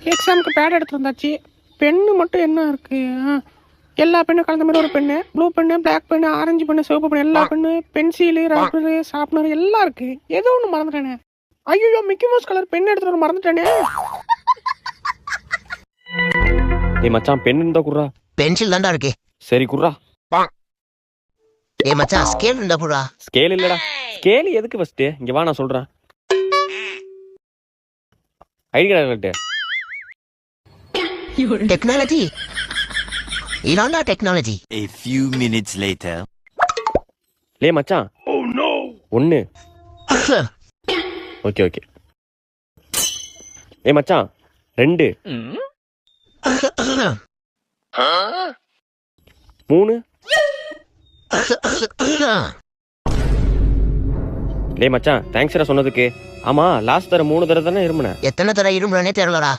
எக்ஸாமுக்கு பேட் எடுத்து வந்தாச்சு. பென்னு மட்டும் என்ன இருக்கு? எல்லா பெண்ணும் கலந்த மாதிரி ஒரு பெண்ணு, ப்ளூ பெண்ணு, பிளாக் பெண்ணு, ஆரஞ்சு பெண்ணு, சிவப்பு பெண்ணு, எல்லா பெண்ணு, பென்சிலு, ரப்பரு, ஷார்ப்னர் எல்லாம் இருக்கு. ஏதோ ஒன்று மறந்துட்டேனே. ஐயோ, மிக்கி மவுஸ் கலர் பென் எடுத்துட்டு வர மறந்துட்டேனே. டேய் மச்சான், பென் இருந்தா குர்ரா. பென்சில் தான்டா இருக்கு. சரி குர்ரா. டேய் மச்சான், ஸ்கேல் இருந்தா போடா. ஸ்கேல் இல்லடா. ஸ்கேல் எதுக்கு ஃபர்ஸ்ட்? இங்க வா, நான் சொல்றேன். ID card. டெக்னாலஜி. இதான்டா technology. A few minutes later. லே மச்சான். Oh no. 1. Okay okay. ஏய் மச்சான் 2. 3. லே மச்சான், தேங்க்ஸ்டா சொன்னதுக்கு. ஆமா, லாஸ்ட் தர 3 தடவை தானே இருமுன. எத்தனை தடவை இருமுனே தெரியலடா.